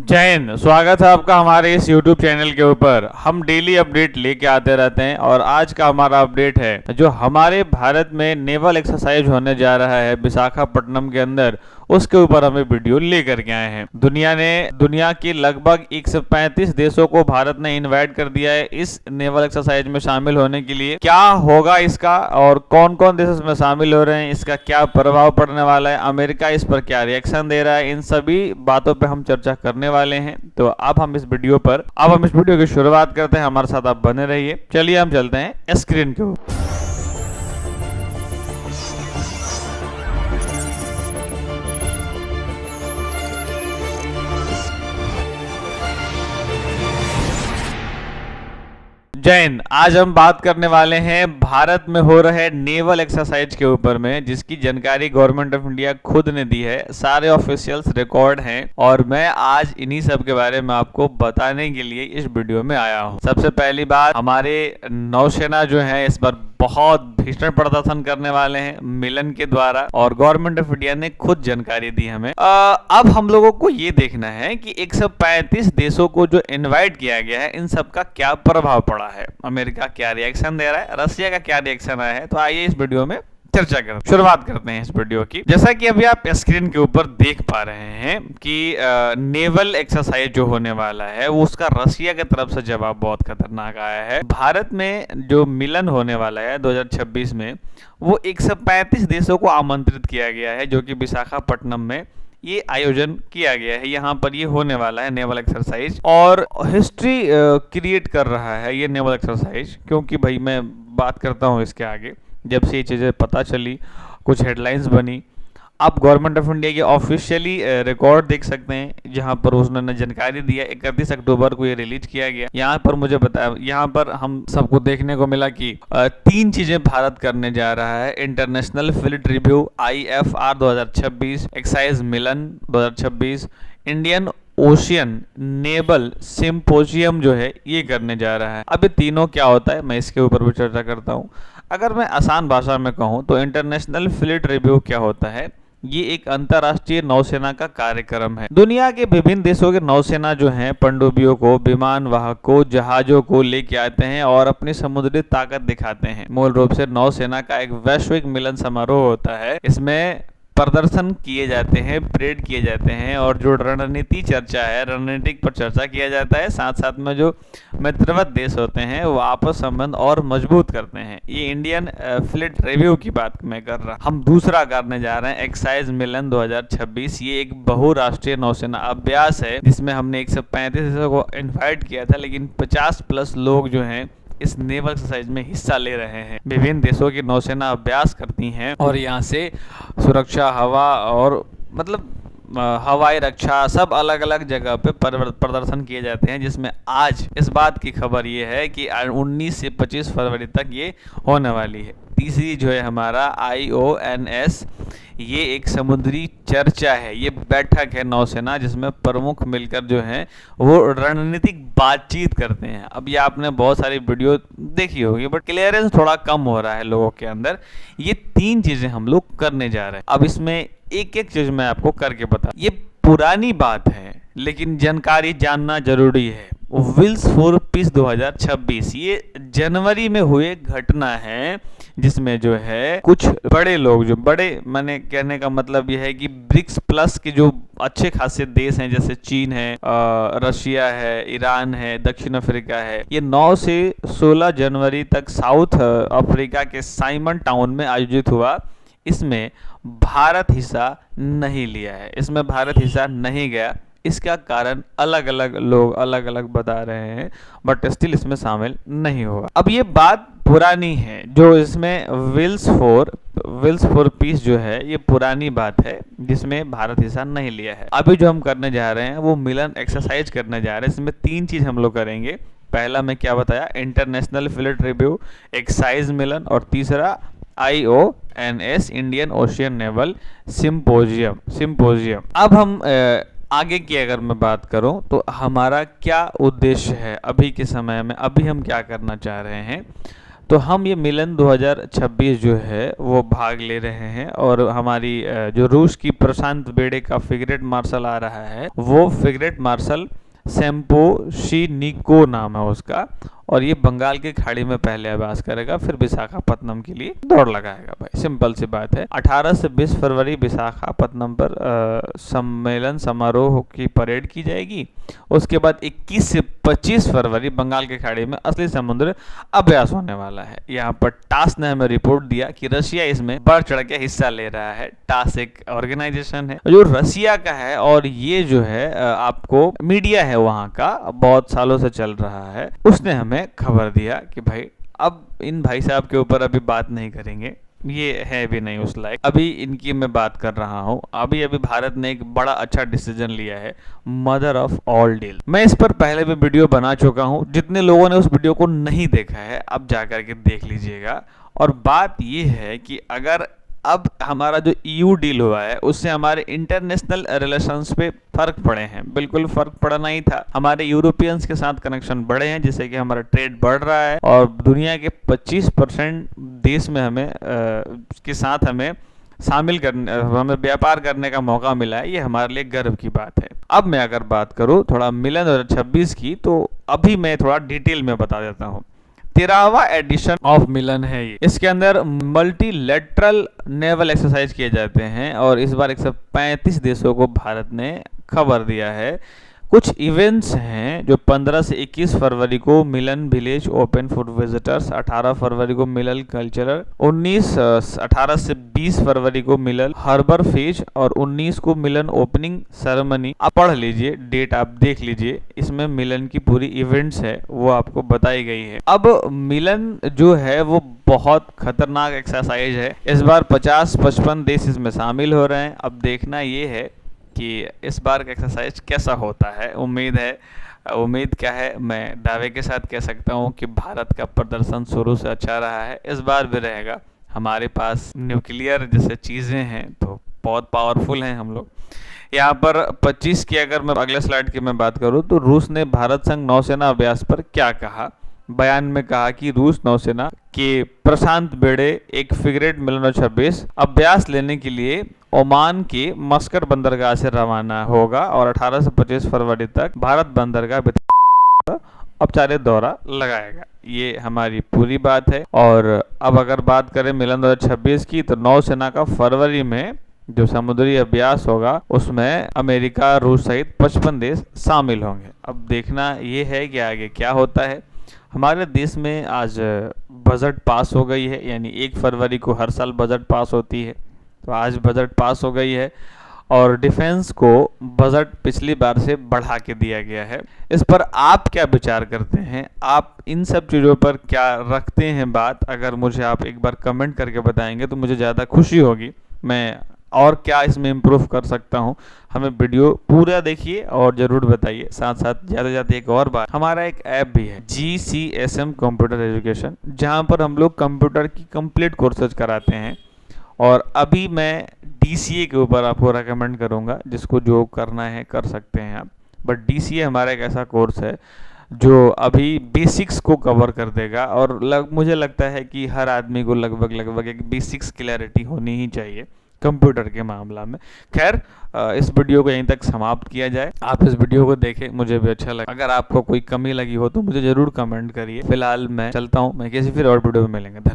जय हिंद। स्वागत है आपका हमारे इस YouTube चैनल के ऊपर। हम डेली अपडेट लेके आते रहते हैं और आज का हमारा अपडेट है जो हमारे भारत में नेवल एक्सरसाइज होने जा रहा है विशाखापट्टनम के अंदर, उसके ऊपर हमें वीडियो लेकर के आए हैं। दुनिया के लगभग 135 देशों को भारत ने इनवाइट कर दिया है इस नेवल एक्सरसाइज में शामिल होने के लिए। क्या होगा इसका और कौन कौन देश इसमें शामिल हो रहे हैं, इसका क्या प्रभाव पड़ने वाला है, अमेरिका इस पर क्या रिएक्शन दे रहा है, इन सभी बातों पे हम चर्चा करने वाले हैं। तो अब हम इस वीडियो की शुरुआत करते हैं। हमारे साथ आप बने रहिए। चलिए हम चलते हैं स्क्रीन के ऊपर। जय हिंद। आज हम बात करने वाले हैं भारत में हो रहे नेवल एक्सरसाइज के ऊपर में, जिसकी जानकारी गवर्नमेंट ऑफ इंडिया खुद ने दी है। सारे ऑफिशियल्स रिकॉर्ड हैं और मैं आज इन्हीं सब के बारे में आपको बताने के लिए इस वीडियो में आया हूं। सबसे पहली बात, हमारे नौसेना जो है इस बार बहुत भीषण प्रदर्शन करने वाले हैं मिलन के द्वारा, और गवर्नमेंट ऑफ इंडिया ने खुद जानकारी दी हमें। अब हम लोगों को ये देखना है कि 135 देशों को जो इनवाइट किया गया है इन सब का क्या प्रभाव पड़ा है, अमेरिका क्या रिएक्शन दे रहा है, रशिया का क्या रिएक्शन आया है। तो आइए इस वीडियो में चर्चा करते हैं। शुरुआत करते हैं इस वीडियो की। जैसा कि अभी आप स्क्रीन के ऊपर देख पा रहे हैं कि नेवल एक्सरसाइज जो होने वाला है वो उसका रशिया की तरफ से जवाब बहुत खतरनाक आया है। भारत में जो मिलन होने वाला है 2026 में, वो 135 देशों को आमंत्रित किया गया है, जो कि विशाखापट्टनम में ये आयोजन किया गया है। यहाँ पर ये होने वाला है नेवल एक्सरसाइज, और हिस्ट्री क्रिएट कर रहा है ये नेवल एक्सरसाइज। क्योंकि भाई मैं बात करता हूँ इसके आगे, जब से ये चीज़ें पता चली, कुछ हेडलाइंस बनी। आप गवर्नमेंट ऑफ इंडिया के ऑफिशियली रिकॉर्ड देख सकते हैं, जहां पर उन्होंने जानकारी दिया 31 अक्टूबर को ये रिलीज किया गया। यहाँ पर मुझे बताया, यहाँ पर हम सबको देखने को मिला कि 3 चीजें भारत करने जा रहा है। International fleet review IFR 2026, exercise Milan 2026, Indian Ocean naval symposium जो है ये करने जा रहा है। अब ये तीनों क्या होता है मैं इसके ऊपर भी चर्चा करता हूँ। अगर मैं आसान भाषा में कहूँ तो इंटरनेशनल फ्लीट रिव्यू क्या होता है, ये एक अंतरराष्ट्रीय नौसेना का कार्यक्रम है। दुनिया के विभिन्न देशों के नौसेना जो हैं पनडुब्बियों को, विमान वाहकों, जहाजों को लेके आते हैं और अपनी समुद्री ताकत दिखाते हैं। मूल रूप से नौसेना का एक वैश्विक मिलन समारोह होता है। इसमें प्रदर्शन किए जाते हैं, परेड किए जाते हैं, और जो रणनीति चर्चा है, रणनीतिक पर चर्चा किया जाता है। साथ साथ में जो मित्रवत देश होते हैं वो आपस संबंध और मजबूत करते हैं। ये इंडियन फ्लीट रिव्यू की बात मैं कर रहा। हम दूसरा करने जा रहे हैं एक्सरसाइज मिलन 2026। ये एक बहुराष्ट्रीय नौसेना अभ्यास है जिसमें हमने 135 देशों को इन्वाइट किया था, लेकिन 50+ लोग जो हैं इस नेवल एक्सरसाइज में हिस्सा ले रहे हैं। विभिन्न देशों की नौसेना अभ्यास करती हैं और यहाँ से सुरक्षा, हवा और मतलब हवाई रक्षा सब अलग अलग जगह पे प्रदर्शन किए जाते हैं। जिसमें आज इस बात की खबर ये है कि 19 से 25 फरवरी तक ये होने वाली है। तीसरी जो है हमारा IONS, ये एक समुद्री चर्चा है, ये बैठक है नौसेना, जिसमें प्रमुख मिलकर जो है वो रणनीतिक बातचीत करते हैं। अब ये आपने बहुत सारी वीडियो देखी होगी, बट क्लियरेंस थोड़ा कम हो रहा है लोगों के अंदर। ये 3 चीजें हम लोग करने जा रहे हैं। अब इसमें एक एक चीज मैं आपको करके बता, ये पुरानी बात है लेकिन जानकारी जानना जरूरी है। विल्स फॉर पीस 2026 ये जनवरी में हुए घटना है, जिसमें जो है कुछ बड़े लोग, जो बड़े मैंने कहने का मतलब ये है कि ब्रिक्स प्लस के जो अच्छे खासे देश हैं, जैसे चीन है, रशिया है, ईरान है, दक्षिण अफ्रीका है, ये 9 से 16 जनवरी तक साउथ अफ्रीका के साइमन टाउन में आयोजित हुआ। इसमें भारत हिस्सा नहीं लिया है, इसमें भारत हिस्सा नहीं गया। इसका कारण अलग अलग लोग अलग अलग बता रहे हैं, बट स्टिल इसमें शामिल नहीं होगा। अब ये बात पुरानी है, जो इसमें विल्स फॉर पीस जो है ये पुरानी बात है, जिसमें भारत हिस्सा नहीं लिया है। अभी जो हम करने जा रहे हैं वो मिलन एक्सरसाइज करने जा रहे हैं। इसमें 3 चीज हम लोग करेंगे। पहला मैं क्या बताया, इंटरनेशनल फ्लीट रिव्यू, एक्सरसाइज मिलन, और तीसरा IONS Indian Ocean naval symposium. अब हम आगे की अगर मैं बात करूं तो हमारा क्या उद्देश्य है अभी के समय में, अभी हम क्या करना चाह रहे हैं। तो हम ये मिलन 2026 जो है वो भाग ले रहे हैं, और हमारी जो रूस की प्रशांत बेड़े का फ्रिगेट मार्शल आ रहा है वो फ्रिगेट मार्शल सेम्पोशिनिको नाम है उसका, और ये बंगाल की खाड़ी में पहले अभ्यास करेगा, फिर विशाखापत्तनम के लिए दौड़ लगाएगा। भाई सिंपल सी बात है। 18 से 20 फरवरी विशाखापत्तनम पर सम्मेलन समारोह की परेड की जाएगी। उसके बाद 21 से 25 फरवरी बंगाल की खाड़ी में असली समुद्र अभ्यास होने वाला है। यहाँ पर टास ने हमें रिपोर्ट दिया कि रशिया इसमें बढ़ चढ़ के हिस्सा ले रहा है। टास एक ऑर्गेनाइजेशन है जो रशिया का है, और ये जो है आपको मीडिया है वहाँ का, बहुत सालों से चल रहा है। उसने हमें खबर दिया कि भाई अब इन भाई साहब के ऊपर अभी बात नहीं करेंगे, ये है भी नहीं उस लायक, अभी इनकी मैं बात कर रहा हूँ। अभी भारत ने एक बड़ा अच्छा डिसीजन लिया है, मदर ऑफ ऑल डील। मैं इस पर पहले भी वीडियो बना चुका हूँ, जितने लोगों ने उस वीडियो को नहीं देखा है अब जाकर के देख लीजिएगा। और बात ये है कि अगर अब हमारा जो ईयू डील हुआ है उससे हमारे इंटरनेशनल रिलेशंस पे फर्क पड़े हैं, बिल्कुल फर्क पड़ना ही था। हमारे यूरोपियंस के साथ कनेक्शन बढ़े हैं, जिससे कि हमारा ट्रेड बढ़ रहा है, और दुनिया के 25% देश में हमें के साथ हमें शामिल करने, हमें व्यापार करने का मौका मिला है। ये हमारे लिए गर्व की बात है। अब मैं अगर बात करूँ थोड़ा मिलन 2026 की, तो अभी मैं थोड़ा डिटेल में बता देता हूँ। 13वां एडिशन ऑफ मिलन है ये। इसके अंदर मल्टीलेटरल नेवल एक्सरसाइज किए जाते हैं, और इस बार 135 देशों को भारत ने खबर दिया है। कुछ इवेंट्स हैं जो 15 से 21 फरवरी को मिलन विलेज ओपन फॉर विजिटर्स, 18 फरवरी को मिलन कल्चरल, 18 से 20 फरवरी को मिलन हार्बर फेज, और 19 को मिलन ओपनिंग सेरेमनी। आप पढ़ लीजिए, डेट आप देख लीजिए, इसमें मिलन की पूरी इवेंट्स है वो आपको बताई गई है। अब मिलन जो है वो बहुत खतरनाक एक्सरसाइज है। इस बार 50-55 देश इसमें शामिल हो रहे हैं। अब देखना ये है कि इस बार का एक्सरसाइज कैसा होता है। उम्मीद क्या है, मैं दावे के साथ कह सकता हूँ कि भारत का प्रदर्शन शुरू से अच्छा रहा है, इस बार भी रहेगा। हमारे पास न्यूक्लियर जैसे चीज़ें हैं तो बहुत पावरफुल हैं हम लोग। यहाँ पर 25 की अगर मैं अगले स्लाइड की मैं बात करूँ तो रूस ने भारत संग नौसेना अभ्यास पर क्या कहा। बयान में कहा कि रूस नौसेना के प्रशांत बेड़े एक फ्रिगेट मिलन 26 अभ्यास लेने के लिए ओमान के मस्कट बंदरगाह से रवाना होगा, और 18 से 25 फरवरी तक भारत बंदरगाह औपचारिक दौरा लगाएगा। ये हमारी पूरी बात है। और अब अगर बात करें मिलन 2026 की, तो नौसेना का फरवरी में जो समुद्री अभ्यास होगा उसमें अमेरिका, रूस सहित 55 देश शामिल होंगे। अब देखना ये है कि आगे क्या होता है। हमारे देश में आज बजट पास हो गई है, यानी 1 फरवरी को हर साल बजट पास होती है, तो आज बजट पास हो गई है, और डिफेंस को बजट पिछली बार से बढ़ा के दिया गया है। इस पर आप क्या विचार करते हैं, आप इन सब चीज़ों पर क्या रखते हैं बात, अगर मुझे आप एक बार कमेंट करके बताएंगे तो मुझे ज़्यादा खुशी होगी। मैं और क्या इसमें इम्प्रूव कर सकता हूँ, हमें वीडियो पूरा देखिए और ज़रूर बताइए। साथ साथ ज़्यादा ज़्यादा एक और बात, हमारा एक ऐप भी है GCSM कंप्यूटर एजुकेशन, जहाँ पर हम लोग कंप्यूटर की कंप्लीट कोर्सेज कराते हैं। और अभी मैं DCA के ऊपर आपको रेकमेंड करूँगा, जिसको जो करना है कर सकते हैं आप। बट DCA हमारा एक ऐसा कोर्स है जो अभी बेसिक्स को कवर कर देगा, और मुझे लगता है कि हर आदमी को लगभग एक बेसिक्स क्लैरिटी होनी ही चाहिए कंप्यूटर के मामला में। खैर, इस वीडियो को यहीं तक समाप्त किया जाए। आप इस वीडियो को देखें, मुझे भी अच्छा लगा। अगर आपको कोई कमी लगी हो तो मुझे ज़रूर कमेंट करिए। फिलहाल मैं चलता हूँ, मैं किसी फिर और वीडियो में मिलेंगे।